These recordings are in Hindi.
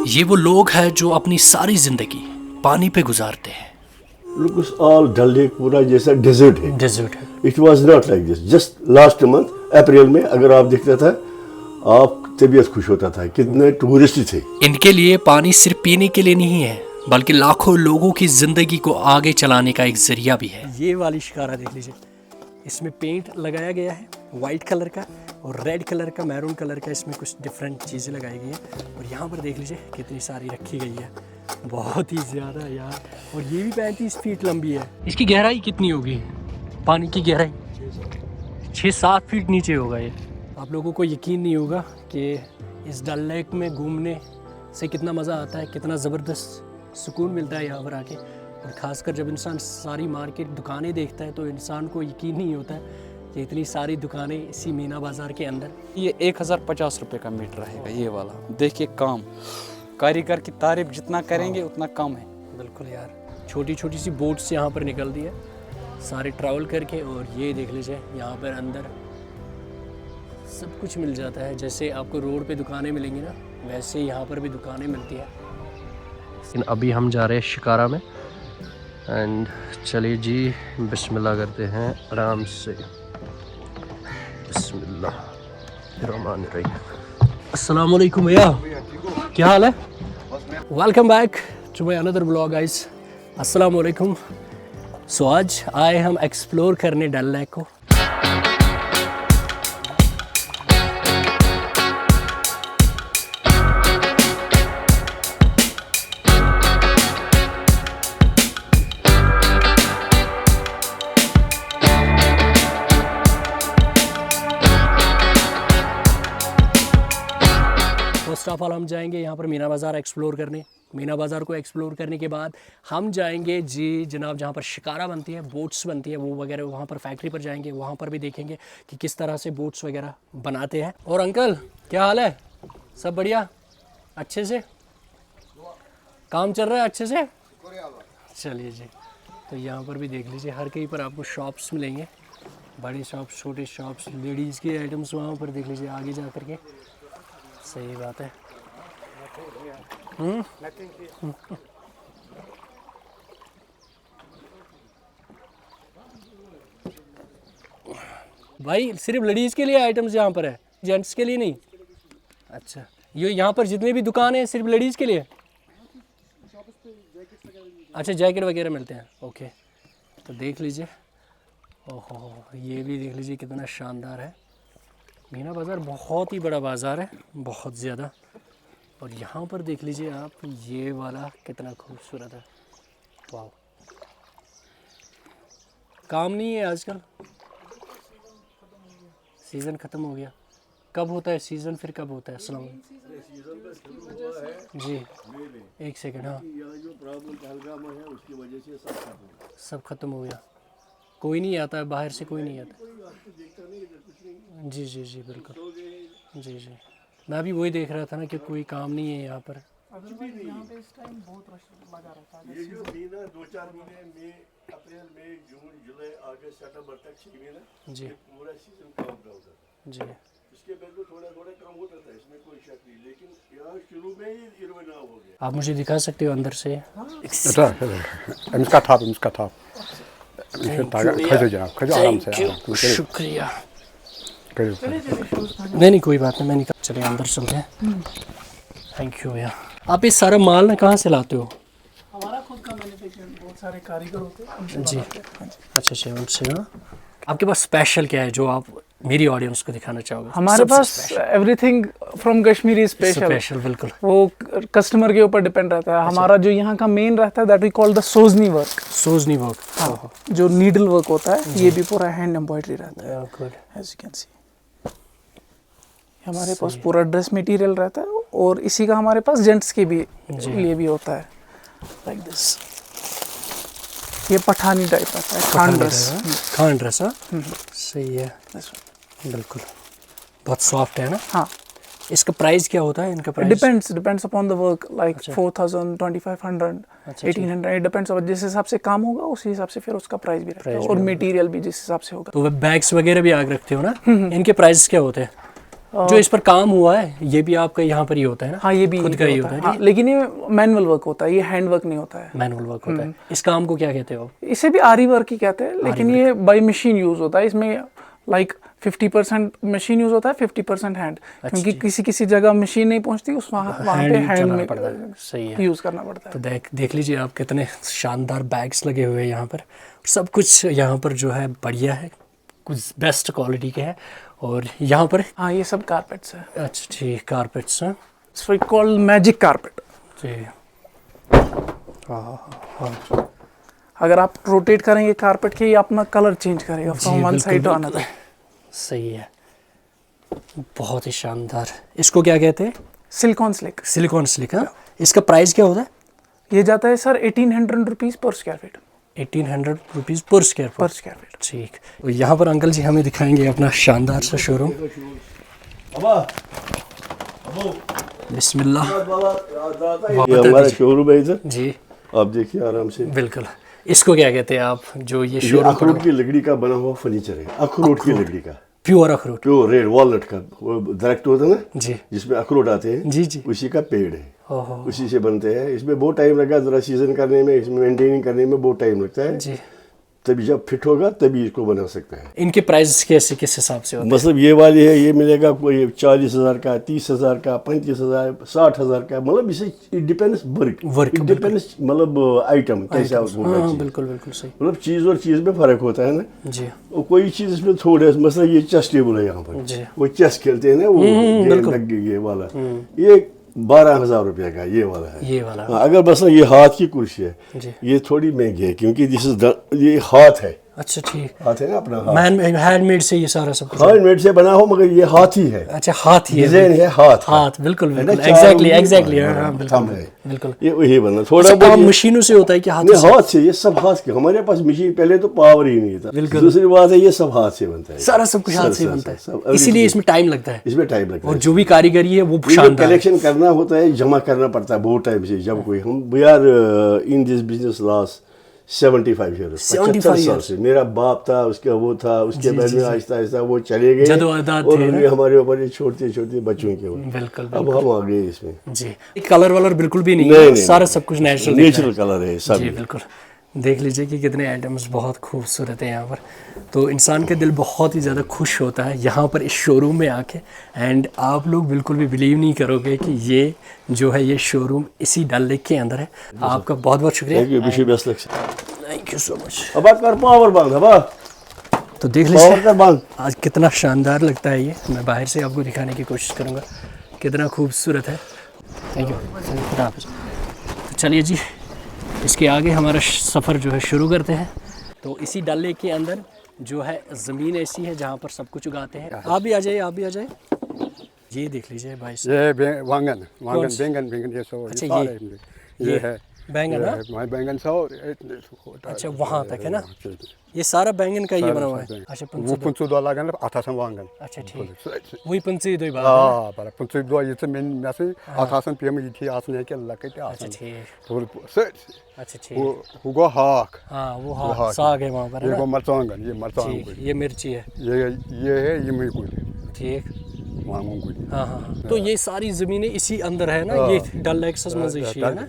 ये वो लोग हैं जो अपनी सारी जिंदगी पानी पे गुजारते हैं। Looks all Dal Lake पूरा जैसा डेजर्ट है। डेजर्ट है। It was not like this. Just last month अप्रैल में अगर आप देखता था आप तबीयत खुश होता था, कितने टूरिस्ट थे। इनके लिए पानी सिर्फ पीने के लिए नहीं है बल्कि लाखों लोगों की जिंदगी को आगे चलाने का एक जरिया भी है। ये वाली शिकारा देख लीजिए, इसमें पेंट लगाया गया है वाइट कलर का और रेड कलर का, मैरून कलर का, इसमें कुछ डिफरेंट चीज़ें लगाई गई हैं। और यहाँ पर देख लीजिए कितनी सारी रखी गई है, बहुत ही ज़्यादा यार। और ये भी 35 फीट लंबी है। इसकी गहराई कितनी होगी? पानी की गहराई 6-7 फीट नीचे होगा ये। आप लोगों को यकीन नहीं होगा कि इस डल लेक में घूमने से कितना मज़ा आता है, कितना ज़बरदस्त सुकून मिलता है यहाँ पर आके। और ख़ासकर जब इंसान सारी मार्केट दुकानें देखता है तो इंसान को यकीन नहीं होता है कि इतनी सारी दुकानें इसी मीना बाज़ार के अंदर। ये 1050 रुपये का मीटर रहेगा ये वाला। देखिए काम, कारीगर की तारीफ जितना करेंगे उतना कम है। बिल्कुल यार, छोटी छोटी सी बोट्स यहाँ पर निकल दी है सारे ट्रैवल करके। और ये देख लीजिए यहाँ पर अंदर सब कुछ मिल जाता है। जैसे आपको रोड पे दुकानें मिलेंगी ना, वैसे यहाँ पर भी दुकानें मिलती है। लेकिन अभी हम जा रहे हैं शिकारा में। एंड चलिए जी, बिस्मिल्लाह करते हैं आराम से। बिस्मिल्लाहिर्रहमानिर्रहीम। अस्सलाम वालेकुम भैया, क्या हाल है? Welcome back to my another blog guys. अस्सलाम वालेकुम। सो आज आए हम एक्सप्लोर करने डल लेक को। फर्स्ट ऑफ ऑल हम जाएंगे यहाँ पर मीना बाज़ार एक्सप्लोर करने। मीना बाज़ार को एक्सप्लोर करने के बाद हम जाएंगे जी जनाब जहाँ पर शिकारा बनती है, बोट्स बनती है वो वगैरह, वहाँ पर फैक्ट्री पर जाएंगे, वहाँ पर भी देखेंगे कि किस तरह से बोट्स वगैरह बनाते हैं। और अंकल क्या हाल है? सब बढ़िया? अच्छे से काम चल रहा है? अच्छे से चलिए जी। तो यहाँ पर भी देख लीजिए, हर कहीं पर आपको शॉप्स मिलेंगे, बड़ी शॉप्स, छोटे शॉप्स, लेडीज़ के आइटम्स वहाँ पर देख लीजिए आगे जा कर के। सही बात है। भाई सिर्फ लेडीज़ के लिए आइटम्स यहाँ पर है, जेंट्स के लिए नहीं? अच्छा, ये यहाँ पर जितने भी दुकान हैं सिर्फ लेडीज़ के लिए? अच्छा, जैकेट वगैरह मिलते हैं। ओके, तो देख लीजिए। ओहो, ये भी देख लीजिए कितना शानदार है। मीना बाज़ार बहुत ही बड़ा बाज़ार है, बहुत ज़्यादा। और यहाँ पर देख लीजिए आप, ये वाला कितना खूबसूरत है। वाह, काम नहीं है आजकल, सीज़न ख़त्म हो गया। कब होता है सीज़न? फिर कब होता है? अस्सलाम जी, एक सेकंड। हाँ, सब ख़त्म हो गया, कोई नहीं आता है बाहर से, कोई नहीं आता। जी जी जी बिल्कुल, जी जी। मैं भी वही देख रहा था ना कि कोई काम नहीं है यहाँ पर। यहाँ पे इस टाइम बहुत रश लगा रहता है। ये जो महीना 2-4 महीने मई, अप्रैल, मई, जून, जुलाई, अगस्त, सितंबर तक 6 महीना जी, पूरा सीजन काम का होता था जी। इसके बाद तो थोड़ा थोड़ा कम होता था, इसमें कोई शक नहीं। लेकिन यहाँ शुरू में ही इरवना हो गया। आप मुझे दिखा सकते हो अंदर से? शुक्रिया। नहीं कोई बात नहीं, मैं निकाल। चलिए अंदर चलते हैं। थैंक यू भैया। आप ये सारा माल ना कहाँ से लाते हो? हमारा खुद का मैन्युफैक्चरिंग, बहुत सारे कारीगर होते हैं उनसे जी, बनाते हैं। अच्छा अच्छा, उनसे ना। आपके पास स्पेशल क्या है जो आप मेरी ऑडियंस को दिखाना चाहोगे? हमारे पास everything from Kashmiri special. Special बिल्कुल, वो कस्टमर के ऊपर डिपेंड रहता है। हमारा जो यहाँ का मेन रहता है that we call the Sozni work. Sozni work, हाँ, जो नीडल वर्क होता है, ये भी पूरा हैंड एम्ब्रॉयडरी रहता है। Good. As you can see हमारे पास पूरा ड्रेस मटेरियल रहता है। और इसी का हमारे पास जेंट्स के भी लिए भी होता है, लाइक दिस। ये पठानी टाइप आता है, खान ड्रेस। खान ड्रेस, हाँ सही है, बिल्कुल बहुत सॉफ्ट है ना। हाँ, इसका प्राइस क्या होता है? इनका price depends upon the work, like 4000, 2500, 1800, it depends. जिस हिसाब से काम होगा उसी हिसाब से फिर उसका प्राइस भी रहता है, और मटेरियल भी जिस हिसाब से होगा। तो बैग्स वगैरह भी आग रखते हो ना, इनके प्राइस क्या होते हैं? जो इस पर काम हुआ है ये भी आपका यहाँ पर ही होता है ना? हाँ, ये भी खुद का ही होता है। हाँ, लेकिन ये मैनुअल वर्क होता है, ये हैंड वर्क नहीं होता है। मैनुअल वर्क होता है। इस काम को क्या कहते हो आप? इसे भी आरी वर्क ही कहते हैं, लेकिन ये बाई मशीन यूज होता है। इसमें लाइक 50% मशीन यूज होता है, 50% हैंड, क्योंकि किसी किसी जगह मशीन नहीं पहुंचती, उस वहाँ पे हैंड में सही है, यूज करना पड़ता है। तो देख लीजिए आप, कितने शानदार बैग्स लगे हुए हैं यहाँ पर। सब कुछ यहाँ पर जो है बढ़िया है, कुछ बेस्ट क्वालिटी के है। और यहाँ पर हाँ, ये सब कारपेट्स है। अच्छा ठीक, कारपेट्स हैं। So it called magic carpet. जी हाँ, अगर आप रोटेट करेंगे कारपेट के, ये अपना कलर चेंज करेगा from one side to another. सही है, बहुत ही शानदार। इसको क्या कहते हैं? Silicon slick. Silicon slick. हाँ, इसका प्राइस क्या होता है? ये जाता है sir 1800 rupees per square feet. 1800 rupees per square feet. ठीक। तो यहाँ पर अंकल जी हमें दिखाएंगे अपना शानदार सा शोरूम। बिस्मिल्लाह। ये हमारा शोरूम है इधर जी, आप देखिए आराम से। बिल्कुल। इसको क्या कहते हैं आप, जो ये ये शोरूम? अखरोट की लकड़ी का बना हुआ फर्नीचर है, अखरोट की लकड़ी का, प्योर अखरोट। प्योर रेड वॉलनट का। वो दरख्त होता है ना जी जिसमें अखरोट आते हैं, जी जी। उसी का पेड़ है, ओहो उसी से बनते हैं। इसमें बहुत टाइम लगा जरा सीजन करने में, इसमें मेंटेनिंग करने में बहुत टाइम लगता है। जी। तभी जब फिट होगा तभी इसको बना सकते हैं। इनके प्राइस कैसे, किस हिसाब से होते मतलब ये वाली है, ये मिलेगा कोई 40,000 का, 30,000 का, 35,000, 60,000 का। मतलब इसे it depends work, it depends मतलब आइटम कैसा होगा। हाँ, बिल्कुल बिल्कुल सही। मतलब चीज़ और चीज़ में फ़र्क होता है ना। जी और कोई चीज़ इसमें थोड़े, मतलब ये चेस टेबल है यहाँ पर, जी। वो चेस खेलते हैं ना, वो ये वाला, ये 12,000 रुपये का ये वाला है। ये वाला। हाँ, अगर बस ये हाथ की कुर्सी है, जी। ये थोड़ी महंगी है क्योंकि ये हाथ है, अच्छा ठीक। हाथ है ना अपना हाथ, हैंडमेड से ये सारा सब कुछ? हैंडमेड से बना हो, मगर ये हाथ ही है। अच्छा, हाथ ही है, डिजाइन है हाथ का। हाथ, बिल्कुल है ना, बिल्कुल, चारों एग्जैक्टली में एग्जैक्टली। हाँ, हाँ, थंब बिल्कुल है। बिल्कुल। ये वही बना थोड़ा अच्छा, बहुत काम मशीनों से होता है कि हाथ नहीं, से? हाथ से। ये सब हाथ के, हमारे पास मशीन पहले तो पावर ही नहीं था। दूसरी बात है ये सब हाथ से बनता है, सारा सब कुछ हाथ से बनता है, इसीलिए इसमें टाइम लगता है। इसमें टाइम लगता है। और जो भी कारीगरी है वो शानदार है। कलेक्शन करना होता है, जमा करना पड़ता है बहुत टाइम से। जब कोई हम we are in this business last 75 years, 75 साल से। मेरा बाप था, उसका वो था, उसके बाद में आहिस्ता आहिस्ता वो चले गए और उन्हें हमारे ऊपर ये छोटे छोटे बच्चों के ऊपर। बिल्कुल अब हम आ गए इसमें। जी। कलर वलर बिल्कुल भी नहीं है, सारा सब कुछ नेचुरल कलर है सब। जी बिल्कुल। देख लीजिए कि कितने आइटम्स बहुत खूबसूरत हैं यहाँ पर। तो इंसान का दिल बहुत ही ज़्यादा खुश होता है यहाँ पर इस शोरूम में आके। एंड आप लोग बिल्कुल भी बिलीव नहीं करोगे कि ये जो है ये शोरूम इसी डल लेक के अंदर है। आपका बहुत बहुत शुक्रिया। Thank you so much. अब कर पावर बंद है। तो देख लीजिए आज कितना शानदार लगता है ये। मैं बाहर से आपको दिखाने की कोशिश करूँगा कितना खूबसूरत है। Thank you. तो चलिए जी, इसके आगे हमारा सफ़र जो है शुरू करते हैं। तो इसी डल लेक के अंदर जो है ज़मीन ऐसी है जहाँ पर सब कुछ उगाते हैं। आप भी आ जाइए, आप भी आ जाइए। ये देख लीजिए भाई साहब, ये वांगन बैंगन ये सब। अच्छा, ये है बैंगन ना? बैंगन सब। अच्छा, वहाँ तक है ना? ये सारा बैंगन का ये बना हुआ है। अच्छा, वो पंचु दो लागन आथासन वांगन। अच्छा ठीक, वही पंची दो बात। हाँ, पर पंचु दो ये तो मैं से आथासन पीएम ये थी आसने के लगे थे आसन। अच्छा ठीक। तो सर अच्छा ठीक। वो गो हाक। हाँ, वो हाक साग है वहाँ पर। ये गो मरचांगन, ये मरचांग। ये मिर्ची है। ये है ये मुकुल। ठीक। वहाँ मुकुल। हाँ हाँ। तो ये सारी ज़मीनें इसी अंदर है ना, ये डल लेक से है ना?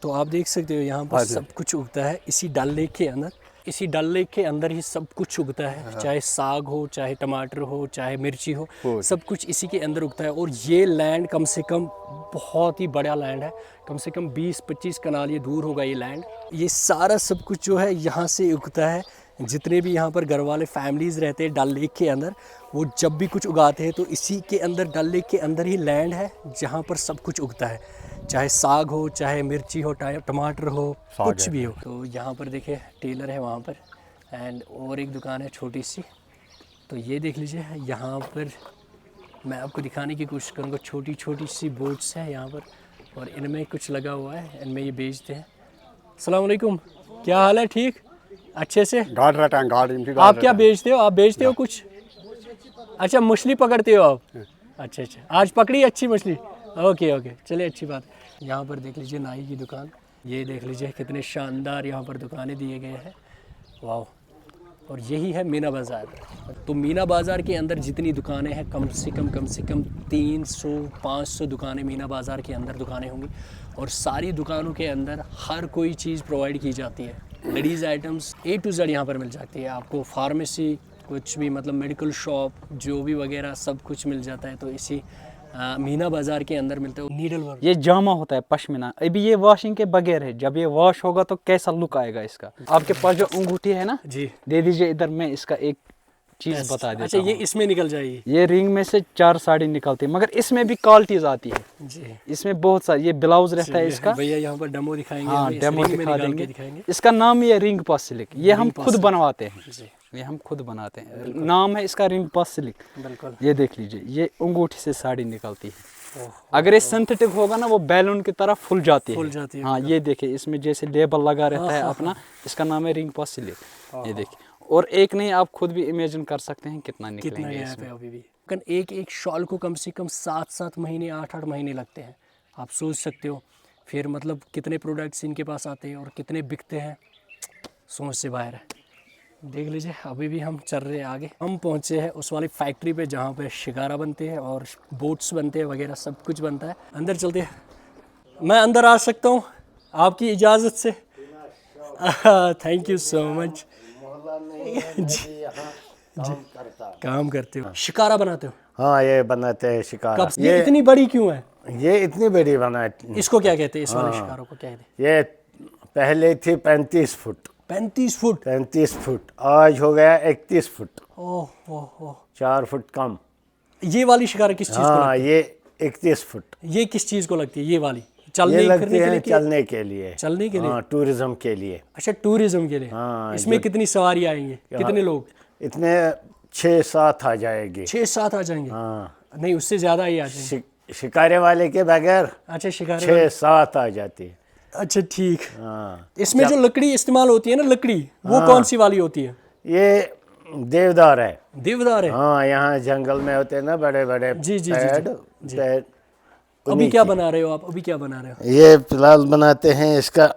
तो आप देख सकते हो यहाँ पर सब कुछ उगता है इसी डल लेक के अंदर। इसी डल लेक के अंदर ही सब कुछ उगता है, चाहे साग हो, चाहे टमाटर हो, चाहे मिर्ची हो, सब कुछ इसी के अंदर उगता है। और ये लैंड कम से कम बहुत ही बड़ा लैंड है, कम से कम 20-25 कनाल ये दूर होगा ये लैंड। ये सारा सब कुछ जो है यहाँ से उगता है। जितने भी यहाँ पर घर वाले फैमिलीज़ रहते हैं डल लेक के अंदर, वो जब भी कुछ उगाते हैं तो इसी के अंदर डल लेक के अंदर ही लैंड है जहाँ पर सब कुछ उगता है, चाहे साग हो, चाहे मिर्ची हो, टमाटर हो, कुछ भी हो। तो यहाँ पर देखिए टेलर है वहाँ पर, एंड और एक दुकान है छोटी सी। तो ये देख लीजिए, यहाँ पर मैं आपको दिखाने की कोशिश करूँगा। छोटी छोटी सी बोट्स हैं यहाँ पर और इनमें कुछ लगा हुआ है, इनमें ये बेचते हैं। अस्सलाम वालेकुम, क्या हाल है? ठीक, अच्छे से? आप क्या बेचते हो? आप बेचते हो कुछ? अच्छा, मछली पकड़ते हो आप? अच्छा अच्छा, आज पकड़ी अच्छी मछली? ओके ओके, चलिए अच्छी बात है। यहाँ पर देख लीजिए नाई की दुकान। ये देख लीजिए कितने शानदार यहाँ पर दुकानें दिए गए हैं। वाह, और यही है मीना बाज़ार। तो मीना बाज़ार के अंदर जितनी दुकानें हैं कम से कम 300-500 दुकानें मीना बाज़ार के अंदर दुकानें होंगी, और सारी दुकानों के अंदर हर कोई चीज़ प्रोवाइड की जाती है। Ladies items A to Z यहाँ पर मिल जाती है आपको। फार्मेसी कुछ भी मतलब मेडिकल शॉप जो भी वगैरह सब कुछ मिल जाता है। तो इसी मीना बाज़ार के अंदर मिलता है नीडल वर्क। ये जामा होता है पश्मीना, अभी ये वॉशिंग के बगैर है, जब ये वॉश होगा तो कैसा लुक आएगा इसका। आपके पास जो अंगूठी है ना जी, दे दीजिए इधर, मैं इसका एक चीज बता देता अच्छा हूँ। ये इसमें निकल जाएगी। ये रिंग में से 4 साड़ी निकलती है, मगर इसमें भी क्वालिटीज आती है। जी, इसमें बहुत सारी, ये ब्लाउज रहता है इसका। भैया यहाँ पर डेमो दिखाएंगे। हाँ हमें इस डेमो रिंग में दिखा निकाल के देंगे। दिखाएंगे। इसका नाम ही है रिंग पास सिल्क, ये हम पास खुद सिल्क। बनवाते हैं। जी, ये हम खुद बनाते हैं, नाम है इसका रिंग पास सिल्क। बिल्कुल। ये देख लीजिए, ये अंगूठी से साड़ी निकलती है। अगर ये सिंथेटिक होगा ना वो बैलून की तरह फूल जाती है। हाँ ये देखिए, इसमें जैसे लेबल लगा रहता है अपना, इसका नाम है रिंग पास सिल्क। ये देखिए, और एक नहीं, आप खुद भी इमेजिन कर सकते हैं कितना निकलेंगे इसमें। अभी भी एक शॉल को कम से कम 7-7 महीने 8-8 महीने लगते हैं। आप सोच सकते हो फिर मतलब कितने प्रोडक्ट्स इनके पास आते हैं और कितने बिकते हैं, सोच से बाहर है। देख लीजिए, अभी भी हम चल रहे हैं आगे। हम पहुंचे हैं उस वाली फैक्ट्री पे जहाँ पे शिकारा बनते हैं और बोट्स बनते हैं वगैरह, सब कुछ बनता है। अंदर चलते हैं। मैं अंदर आ सकता हूँ आपकी इजाज़त से? Thank you so much. काम करते हो, शिकारा बनाते हो? हाँ ये बनाते हैं शिकार। ये इतनी बड़ी क्यों है? ये इतनी बड़ी बनाती। इसको क्या कहते हैं, इस वाले शिकारों को क्या कहते हैं? ये पहले थी 35 फुट। 35 फुट? 35 फुट, आज हो गया 31 फुट। ओह ओह ओह, 4 फुट कम। ये वाली शिकारा किस चीज़ को हाँ लगती ये 31 फुट। है? ये किस चीज़ को लगती है ये वाली? ये चलने लगती फिरने के है लिए चलने के लिए। चलने के लिए? हाँ टूरिज्म के लिए। अच्छा, टूरिज्म के लिए। हाँ, इसमें कितनी सवारी आएंगे, कितने लोग? इसमें 6-7 आ जाएगी। 6-7 आ जाएंगे? हाँ नहीं, उससे ज़्यादा ही आ जाएंगे। शिकारे वाले के बगैर अच्छा, शिकारे 6-7 आ जाती है। अच्छा ठीक। हाँ इसमें जो लकड़ी इस्तेमाल होती है ना, लकड़ी वो कौन सी वाली होती है? ये देवदार है। देवदार है? हाँ यहाँ जंगल में होते हैं ना बड़े बड़े जी, जी, जी, जी। पेड़। अभी क्या बना रहे हो आप? अभी क्या बना रहे हो? ये फिलहाल बनाते हैं, इसका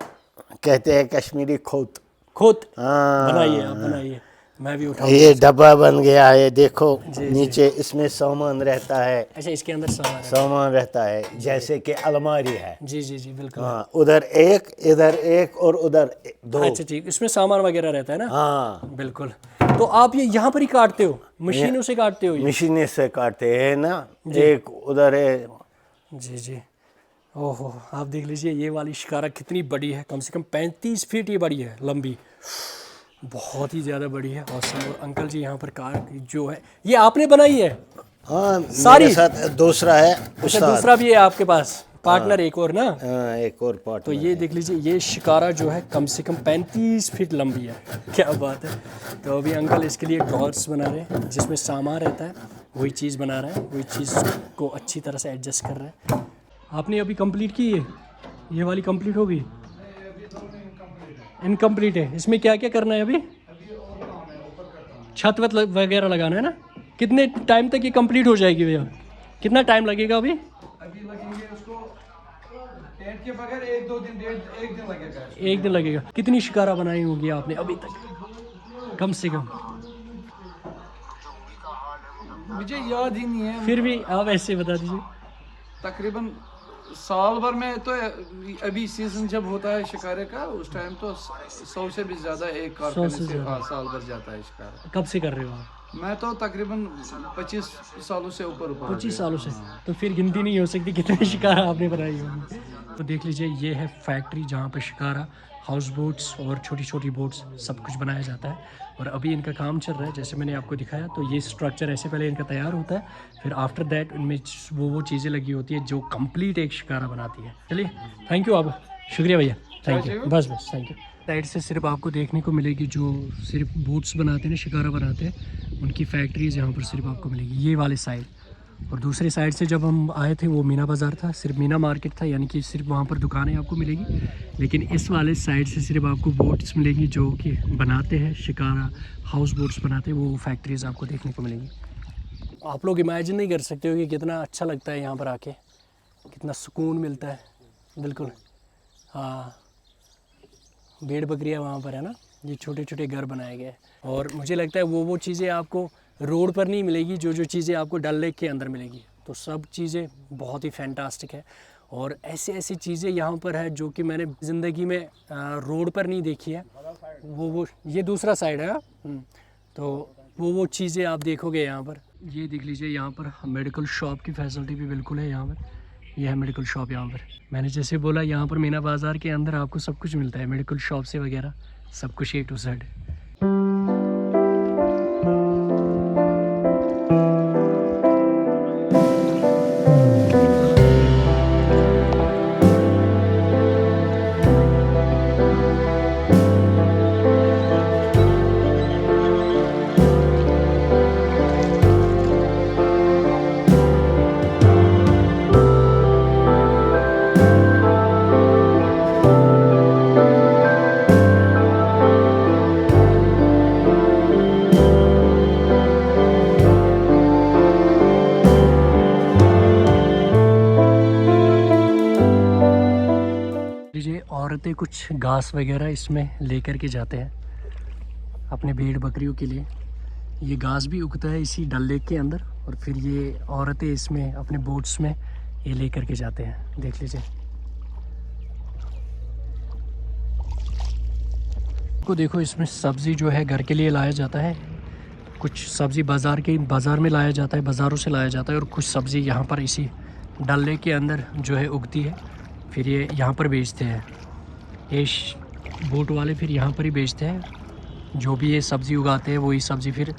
कहते हैं कश्मीरी खोत। खोत? हाँ बनाइए आप, बनाइए, मैं भी उठाऊं। ये डब्बा बन गया है, देखो नीचे इसमें सामान रहता है। अच्छा, इसके अंदर सामान है। सामान रहता है जैसे कि अलमारी है। जी जी जी, बिल्कुल। हाँ उधर एक, इधर एक और उधर 2। अच्छा ठीक, इसमें सामान वगैरह रहता है ना? हाँ बिल्कुल। तो आप ये यहाँ पर ही काटते हो, मशीनों से काटते हो ये? मशीने से काटते हैं ना, एक उधर है। जी जी। ओहो, आप देख लीजिए ये वाली शिकारा कितनी बड़ी है, कम से कम 35 फीट ये बड़ी है, लंबी, बहुत ही ज़्यादा बड़ी है। और अंकल जी यहाँ पर कार जो है ये आपने बनाई है? हाँ सारी? मेरे साथ दूसरा है अच्छा, उस्ताद। दूसरा भी है आपके पास पार्टनर, एक और ना? हाँ एक और पार्ट। तो ये देख लीजिए, ये शिकारा जो है कम से कम 35 फीट लंबी है। क्या बात है। तो अभी अंकल इसके लिए ड्रॉर्स बना रहे हैं जिसमें सामान रहता है, वही चीज़ बना रहा है, वही चीज़ को अच्छी तरह से एडजस्ट कर रहा है। आपने अभी कंप्लीट की है? ये वाली कंप्लीट होगी? इनकम्प्लीट है। इसमें क्या क्या करना है अभी? छत वत वगैरह लगाना है ना? कितने टाइम तक ये कंप्लीट हो जाएगी भैया? कितना टाइम लगेगा अभी? अभी लगेंगे उसको टेंट के बगैर 1-2 दिन, 1 दिन लगेगा। 1 दिन लगेगा। कितनी शिकारा बनाई होगी आपने अभी तक, कम से कम? मुझे याद ही नहीं है, फिर भी आप ऐसे बता दीजिए। तकरीबन साल भर में तो अभी सीजन जब होता है शिकारे का, उस टाइम तो 100 से भी ज़्यादा एक कारखाने से साल भर जाता है शिकारा। कब से कर रहे हो आप? मैं तो तकरीबन 25 सालों से ऊपर 25 सालों से? तो फिर गिनती नहीं हो सकती कितने शिकारा आपने बनाई होगी। तो देख लीजिए, ये है फैक्ट्री जहाँ पे शिकारा, हाउस बोट्स और छोटी छोटी बोट्स सब कुछ बनाया जाता है। और अभी इनका काम चल रहा है, जैसे मैंने आपको दिखाया। तो ये स्ट्रक्चर ऐसे पहले इनका तैयार होता है, फिर आफ्टर दैट इनमें वो चीज़ें लगी होती है जो कंप्लीट एक शिकारा बनाती है। चलिए, थैंक यू आप, शुक्रिया भैया, थैंक यू। बस बस, थैंक यू। साइड से सिर्फ आपको देखने को मिलेगी जो सिर्फ बोट्स बनाते हैं ना, शिकारा बनाते हैं, उनकी फैक्ट्रीज यहाँ पर सिर्फ आपको मिलेगी, ये वाले साइड। और दूसरी साइड से जब हम आए थे वो मीना बाज़ार था, सिर्फ मीना मार्केट था, यानी कि सिर्फ वहाँ पर दुकानें आपको मिलेगी। लेकिन इस वाले साइड से सिर्फ आपको बोट्स मिलेंगी जो कि बनाते हैं शिकारा, हाउस बोट्स बनाते हैं, वो फैक्ट्रीज़ आपको देखने को मिलेंगी। आप लोग इमेजिन नहीं कर सकते हो कि कितना अच्छा लगता है यहाँ पर आके, कितना सुकून मिलता है। बिल्कुल, हाँ, भेड़ बकरियाँ वहाँ पर है ना, ये छोटे छोटे घर बनाए गए हैं और मुझे लगता है वो चीज़ें आपको रोड पर नहीं मिलेगी जो चीज़ें आपको डल लेक के अंदर मिलेगी। तो सब चीज़ें बहुत ही फैंटास्टिक है और ऐसी ऐसी चीज़ें यहाँ पर है जो कि मैंने ज़िंदगी में रोड पर नहीं देखी है। वो ये दूसरा साइड है। तो वो चीज़ें आप देखोगे यहाँ पर। ये देख लीजिए, यहाँ पर मेडिकल शॉप की फैसिलिटी भी बिल्कुल है यहाँ पर। यह है मेडिकल शॉप यहाँ पर। मैंने जैसे बोला यहाँ पर मीना बाज़ार के अंदर आपको सब कुछ मिलता है, मेडिकल शॉप से वगैरह सब कुछ A to Z। औरतें कुछ घास वगैरह इसमें लेकर के जाते हैं अपने भेड़ बकरियों के लिए। ये घास भी उगता है इसी डल लेक के अंदर और फिर ये औरतें इसमें अपने बोट्स में ये लेकर के जाते हैं। देख लीजिए, को देखो इसमें सब्ज़ी जो है घर के लिए लाया जाता है। कुछ सब्ज़ी बाज़ार में लाया जाता है, बाज़ारों से लाया जाता है और कुछ सब्ज़ी यहाँ पर इसी डल लेक के अंदर जो है उगती है, फिर ये यहाँ पर बेचते हैं। ये बोट वाले फिर यहाँ पर ही बेचते हैं। जो भी ये सब्ज़ी उगाते हैं वही सब्ज़ी फिर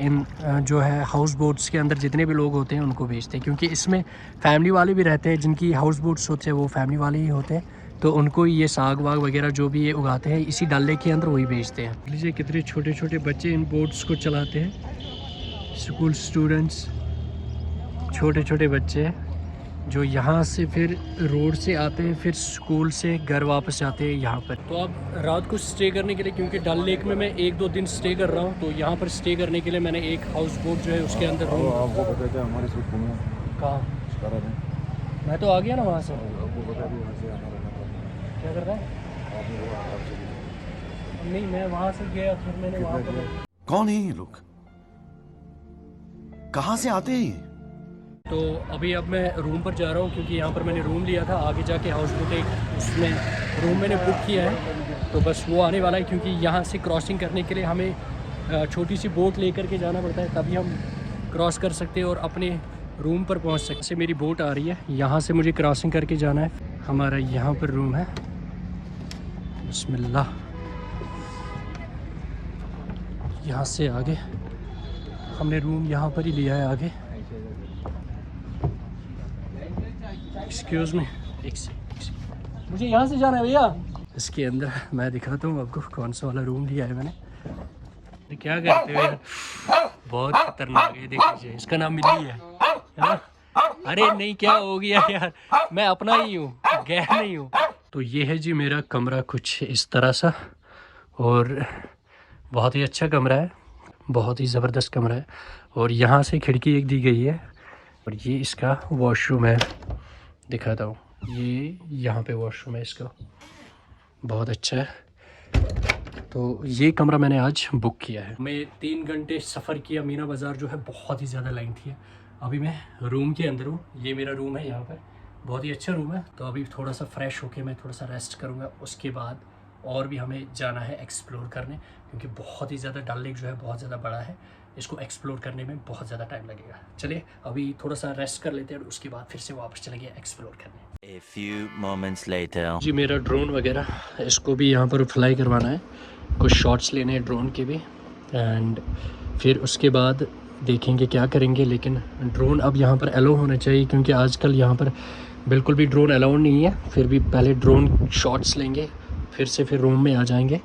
इन जो है हाउस बोट्स के अंदर जितने भी लोग होते हैं उनको बेचते हैं, क्योंकि इसमें फैमिली वाले भी रहते हैं। जिनकी हाउस बोट्स होते हैं वो फैमिली वाले ही होते हैं, तो उनको ये साग वाग वगैरह जो भी ये उगाते हैं इसी डल लेक के अंदर वही बेचते हैं। लीजिए कितने छोटे छोटे बच्चे इन बोट्स को चलाते हैं। स्कूल स्टूडेंट्स, छोटे छोटे बच्चे जो यहाँ से फिर रोड से आते हैं, फिर स्कूल से घर वापस जाते हैं यहाँ पर। तो अब रात को स्टे करने के लिए, क्योंकि डल लेक में मैं 1-2 दिन स्टे कर रहा हूँ, तो यहाँ पर स्टे करने के लिए मैंने एक हाउस बोट जो है उसके अंदर रूम। आपको बता दें हमारे साथ घूमो कहाँ? मैं तो आ गया ना वहाँ से। आपको बता दें वहाँ से क्या कर रहा है? नहीं, मैं वहाँ से गया, फिर मैंने वहाँ पर। कौन है ये लोग, कहाँ से आते हैं? तो अभी अब मैं रूम पर जा रहा हूँ, क्योंकि यहाँ पर मैंने रूम लिया था। आगे जाके हाउस बोट एक उसमें रूम मैंने बुक किया है, तो बस वो आने वाला है। क्योंकि यहाँ से क्रॉसिंग करने के लिए हमें छोटी सी बोट लेकर के जाना पड़ता है, तभी हम क्रॉस कर सकते हैं और अपने रूम पर पहुँच सकते हैं। मेरी बोट आ रही है, यहाँ से मुझे क्रॉसिंग करके जाना है। हमारा यहाँ पर रूम है। बिस्मिल्लाह, यहाँ से आगे हमने रूम यहाँ पर ही लिया है आगे। एक्सक्यूज़ मी, मुझे यहाँ से जाना है भैया। इसके अंदर मैं दिखाता हूँ आपको कौन सा वाला रूम लिया है मैंने। क्या करते हो यार, बहुत खतरनाक है। देख लीजिए, इसका नाम मिली है ना? अरे नहीं, क्या हो गया यार, मैं अपना ही हूँ, गैर नहीं हूँ। तो ये है जी मेरा कमरा कुछ इस तरह सा, और बहुत ही अच्छा कमरा है, बहुत ही ज़बरदस्त कमरा है। और यहाँ से खिड़की एक दी गई है और ये इसका वॉशरूम है, दिखाता हूँ। ये यहाँ पे वॉशरूम है इसका, बहुत अच्छा है। तो ये कमरा मैंने आज बुक किया है। मैं 3 घंटे सफ़र किया। मीना बाज़ार जो है बहुत ही ज़्यादा लेंथी है। अभी मैं रूम के अंदर हूँ, ये मेरा रूम है यहाँ पर, बहुत ही अच्छा रूम है। तो अभी थोड़ा सा फ्रेश होके मैं थोड़ा सा रेस्ट करूँगा, उसके बाद और भी हमें जाना है एक्सप्लोर करने, क्योंकि बहुत ही ज़्यादा डल लेक जो है बहुत ज़्यादा बड़ा है, इसको एक्सप्लोर करने में बहुत ज़्यादा टाइम लगेगा। चलिए अभी थोड़ा सा रेस्ट कर लेते हैं और उसके बाद फिर से वापस चलेंगे एक्सप्लोर करने। A few moments later. जी मेरा ड्रोन वगैरह इसको भी यहाँ पर फ्लाई करवाना है, कुछ शॉट्स लेने हैं ड्रोन के भी, एंड फिर उसके बाद देखेंगे क्या करेंगे। लेकिन ड्रोन अब यहाँ पर अलाउ होना चाहिए, क्योंकि आजकल यहाँ पर बिल्कुल भी ड्रोन अलाउ नहीं है। फिर भी पहले ड्रोन शॉट्स लेंगे, फिर रूम में आ जाएंगे।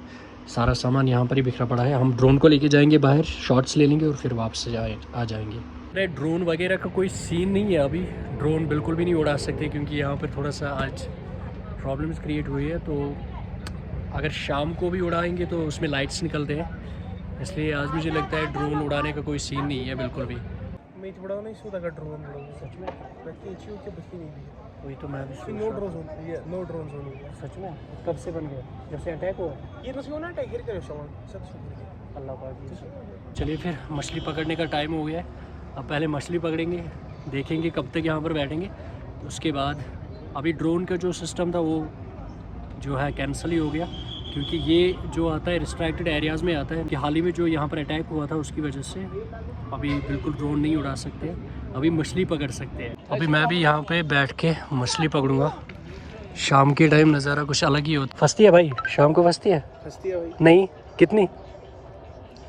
सारा सामान यहाँ पर ही बिखरा पड़ा है, हम ड्रोन को लेके जाएंगे बाहर, शॉट्स ले लेंगे और फिर वापस आ जाएंगे। अरे ड्रोन वगैरह का कोई सीन नहीं है अभी, ड्रोन बिल्कुल भी नहीं उड़ा सकते, क्योंकि यहाँ पर थोड़ा सा आज प्रॉब्लम्स क्रिएट हुई है। तो अगर शाम को भी उड़ाएंगे तो उसमें लाइट्स निकलते हैं, इसलिए आज मुझे लगता है ड्रोन उड़ाने का कोई सीन नहीं है बिल्कुल भी। मैं थोड़ा नहीं सोचा ड्रोन सच में वही तो मैं भी सोच रहा हूँ। नो ड्रोन जोन सच में कब से बन गया? जब से अटैक हुआ? ये तो सोना अटैक कर अल्लाह पाक। चलिए फिर मछली पकड़ने का टाइम हो गया है। अब पहले मछली पकड़ेंगे, देखेंगे कब तक यहाँ पर बैठेंगे। उसके बाद अभी ड्रोन का जो सिस्टम था वो जो है कैंसिल ही हो गया, क्योंकि ये जो आता है रिस्ट्रिक्टेड एरियाज़ में आता है कि हाल ही में जो यहाँ पर अटैक हुआ था उसकी वजह से अभी बिल्कुल ड्रोन नहीं उड़ा सकते, अभी मछली पकड़ सकते हैं। अभी मैं भी यहाँ पे बैठ के मछली पकड़ूंगा। शाम के टाइम नज़ारा कुछ अलग ही होता। फंसती है भाई? शाम को फंसती है? फंसती है भाई। नहीं, कितनी?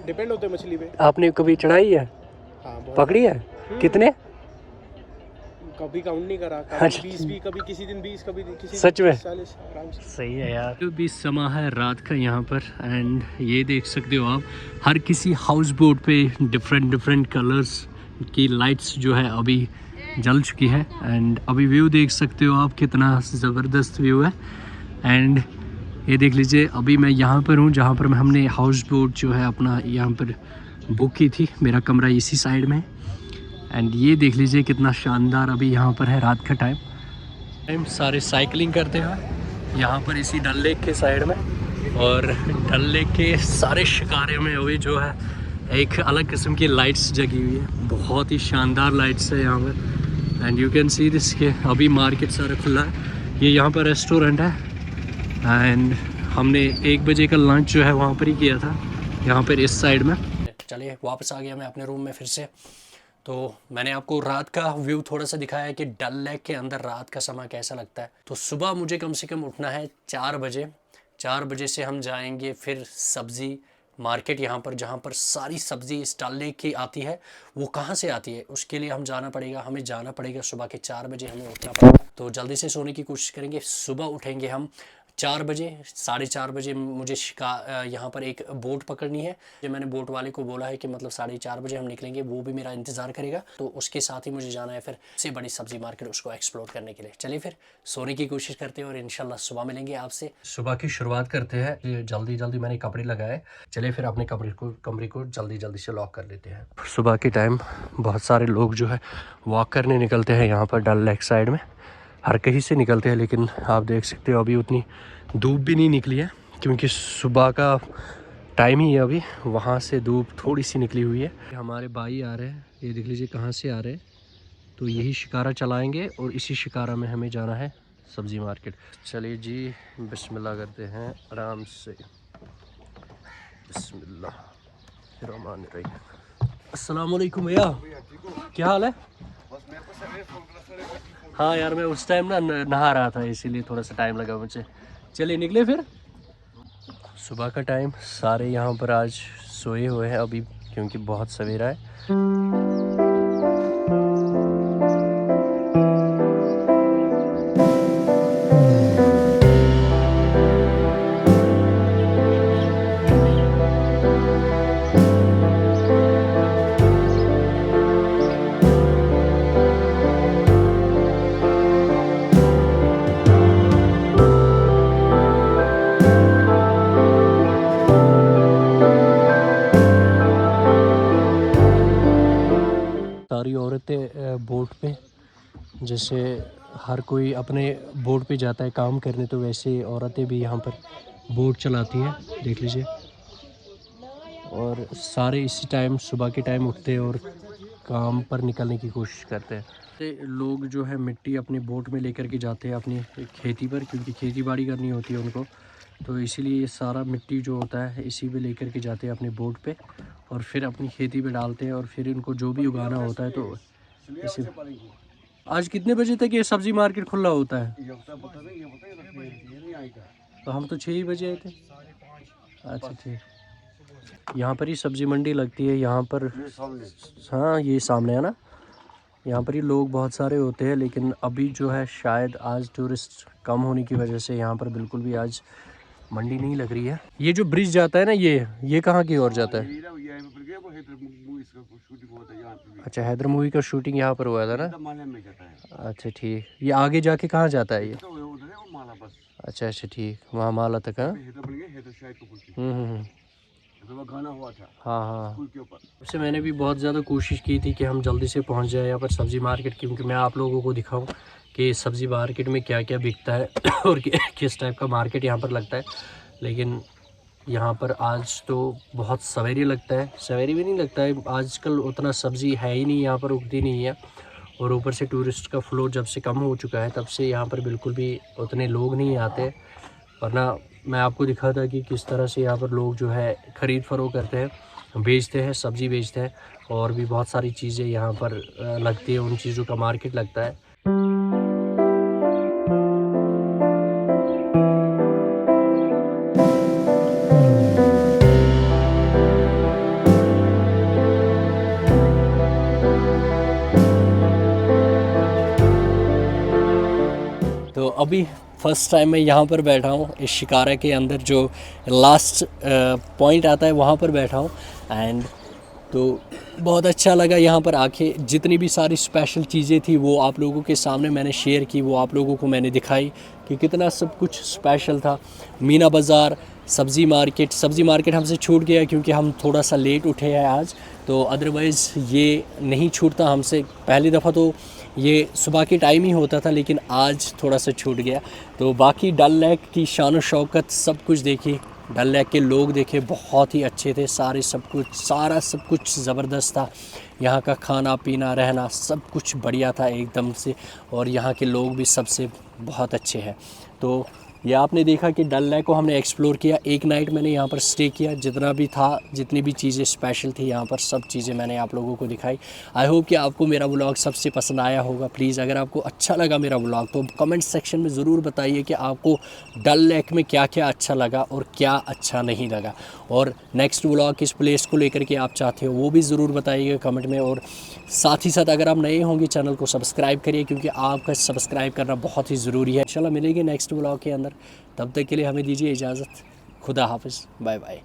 डिपेंड होता है मछली पे। आपने कभी चढ़ाई है? हाँ, पकड़ी है? कितने? कभी काउंट नहीं करा, अच्छा। 20 भी, कभी किसी दिन 20, कभी किसी सच में? 40 आराम से। सही है यार। तो भी समा है रात का यहाँ पर, एंड ये देख सकते हो आप हर किसी हाउस बोट पे डिफरेंट कलर्स की लाइट्स जो है अभी जल चुकी है। एंड अभी व्यू देख सकते हो आप, कितना ज़बरदस्त व्यू है। एंड ये देख लीजिए, अभी मैं यहाँ पर हूँ जहाँ पर हमने हाउस बोट जो है अपना यहाँ पर बुक की थी। मेरा कमरा इसी साइड में है। एंड ये देख लीजिए कितना शानदार अभी यहाँ पर है रात का टाइम। सारे साइकिलिंग करते हैं यहाँ पर इसी डल लेक के साइड में, और डल लेक के सारे शिकारे में अभी जो है एक अलग किस्म की लाइट्स जगी हुई है। बहुत ही शानदार लाइट्स है यहाँ पर। And you can see this के अभी मार्केट सारा खुला है। ये यहाँ पर रेस्टोरेंट है। एंड हमने 1 बजे का लंच जो है वहाँ पर ही किया था, यहाँ पर इस साइड में। चलिए वापस आ गया मैं अपने रूम में फिर से। तो मैंने आपको रात का व्यू थोड़ा सा दिखाया है कि डल लेक के अंदर रात का समय कैसा लगता है। तो सुबह मुझे कम से कम उठना है 4 बजे। 4 बजे से हम जाएंगे फिर सब्ज़ी मार्केट, यहाँ पर जहाँ पर सारी सब्ज़ी इस डल लेक की आती है। वो कहाँ से आती है उसके लिए हमें जाना पड़ेगा सुबह के 4 बजे हमें उठना पड़ेगा। तो जल्दी से सोने की कोशिश करेंगे। सुबह उठेंगे हम 4 बजे, 4:30 बजे मुझे यहाँ पर एक बोट पकड़नी है। जो मैंने बोट वाले को बोला है कि मतलब 4:30 बजे हम निकलेंगे, वो भी मेरा इंतज़ार करेगा। तो उसके साथ ही मुझे जाना है फिर से बड़ी सब्ज़ी मार्केट, उसको एक्सप्लोर करने के लिए। चलिए फिर सोने की कोशिश करते हैं और इंशाल्लाह सुबह मिलेंगे आपसे। सुबह की शुरुआत करते हैं। जल्दी मैंने कपड़े लगाए। चलिए फिर अपने कमरे को जल्दी से लॉक कर लेते हैं। सुबह के टाइम बहुत सारे लोग जो है वॉक करने निकलते हैं यहाँ पर डल लेक साइड में। हर कहीं से निकलते हैं, लेकिन आप देख सकते हो अभी उतनी धूप भी नहीं निकली है, क्योंकि सुबह का टाइम ही है अभी। वहाँ से धूप थोड़ी सी निकली हुई है। हमारे भाई आ रहे हैं, ये देख लीजिए कहाँ से आ रहे हैं। तो यही शिकारा चलाएंगे और इसी शिकारा में हमें जाना है सब्ज़ी मार्केट। चलिए जी, बिस्मिल्लाह करते हैं आराम से। बिस्मिल्लाह। अस्सलाम वालेकुम भैया, क्या हाल है? हाँ यार, मैं उस टाइम ना नहा रहा था, इसीलिए थोड़ा सा टाइम लगा मुझे। चलिए निकले फिर। सुबह का टाइम, सारे यहाँ पर आज सोए हुए हैं अभी, क्योंकि बहुत सवेरा है। सारी औरतें बोट पे, जैसे हर कोई अपने बोट पे जाता है काम करने, तो वैसे औरतें भी यहाँ पर बोट चलाती हैं, देख लीजिए। और सारे इसी टाइम सुबह के टाइम उठते हैं और काम पर निकलने की कोशिश करते हैं। लोग जो है मिट्टी अपनी बोट में लेकर के जाते हैं अपनी खेती पर, क्योंकि खेती बाड़ी करनी होती है उनको। तो इसीलिए ये सारा मिट्टी जो होता है इसी में लेकर के जाते हैं अपनी बोट पे, और फिर अपनी खेती में डालते हैं, और फिर इनको जो भी उगाना होता है तो इसी। आज कितने बजे तक ये सब्ज़ी मार्केट खुला होता है? तो हम तो 6 ही बजे आए थे। अच्छा ठीक। यहाँ पर ही सब्ज़ी मंडी लगती है यहाँ पर। हाँ, ये सामने है ना। यहाँ पर ही लोग बहुत सारे होते हैं, लेकिन अभी जो है शायद आज टूरिस्ट कम होने की वजह से यहाँ पर बिल्कुल भी आज मंडी नहीं लग रही है। ये जो ब्रिज जाता है ना, ये कहाँ की ओर जाता है? अच्छा, हैदर मूवी का शूटिंग यहाँ पर हुआ था ना। अच्छा ठीक। ये आगे जाके कहाँ जाता है ये? अच्छा ठीक, वहाँ माला तक। हाँ। उससे मैंने भी बहुत ज़्यादा कोशिश की थी कि हम जल्दी से पहुँच जाए यहाँ पर सब्ज़ी मार्केट, क्योंकि मैं आप लोगों को दिखाऊं कि सब्ज़ी मार्केट में क्या क्या बिकता है और किस टाइप का मार्केट यहाँ पर लगता है। लेकिन यहाँ पर आज तो बहुत सवेरी लगता है, सवेरी भी नहीं लगता है, आजकल उतना सब्ज़ी है ही नहीं, यहाँ पर उगती नहीं है। और ऊपर से टूरिस्ट का फ़्लो जब से कम हो चुका है तब से यहाँ पर बिल्कुल भी उतने लोग नहीं आते, वरना मैं आपको दिखा था कि किस तरह से यहाँ पर लोग जो है ख़रीद फरोख्त करते हैं, बेचते हैं, सब्ज़ी बेचते हैं, और भी बहुत सारी चीज़ें यहाँ पर लगती है, उन चीज़ों का मार्केट लगता है। तो अभी फ़र्स्ट टाइम मैं यहाँ पर बैठा हूँ, इस शिकारा के अंदर जो लास्ट पॉइंट आता है वहाँ पर बैठा हूँ। एंड तो बहुत अच्छा लगा यहाँ पर आके, जितनी भी सारी स्पेशल चीज़ें थी वो आप लोगों के सामने मैंने शेयर की, वो आप लोगों को मैंने दिखाई कि कितना सब कुछ स्पेशल था। मीना बाज़ार, सब्ज़ी मार्केट हमसे छूट गया क्योंकि हम थोड़ा सा लेट उठे हैं आज, तो अदरवाइज़ ये नहीं छूटता हमसे। पहली दफ़ा तो ये सुबह के टाइम ही होता था, लेकिन आज थोड़ा सा छूट गया। तो बाकी डल लेक की शान और शौकत सब कुछ देखी, डल लेक के लोग देखे, बहुत ही अच्छे थे, सारा सब कुछ ज़बरदस्त था। यहाँ का खाना पीना रहना सब कुछ बढ़िया था एकदम से, और यहाँ के लोग भी सबसे बहुत अच्छे हैं। तो ये आपने देखा कि डल लेक को हमने एक्सप्लोर किया, एक नाइट मैंने यहाँ पर स्टे किया, जितना भी था, जितनी भी चीज़ें स्पेशल थी यहाँ पर सब चीज़ें मैंने आप लोगों को दिखाई। आई होप कि आपको मेरा व्लॉग सबसे पसंद आया होगा। प्लीज़ अगर आपको अच्छा लगा मेरा व्लॉग तो कमेंट सेक्शन में ज़रूर बताइए कि आपको डल लेक में क्या क्या अच्छा लगा और क्या अच्छा नहीं लगा, और नेक्स्ट व्लॉग किस प्लेस को लेकर के आप चाहते हो वो भी ज़रूर बताइएगा कमेंट में। और साथ ही साथ अगर आप नए होंगे चैनल को सब्सक्राइब करिए, क्योंकि आपका सब्सक्राइब करना बहुत ही ज़रूरी है। इंशाल्लाह मिलेंगे नेक्स्ट व्लॉग के अंदर, तब तक के लिए हमें दीजिए इजाज़त। खुदा हाफिज़, बाय बाय।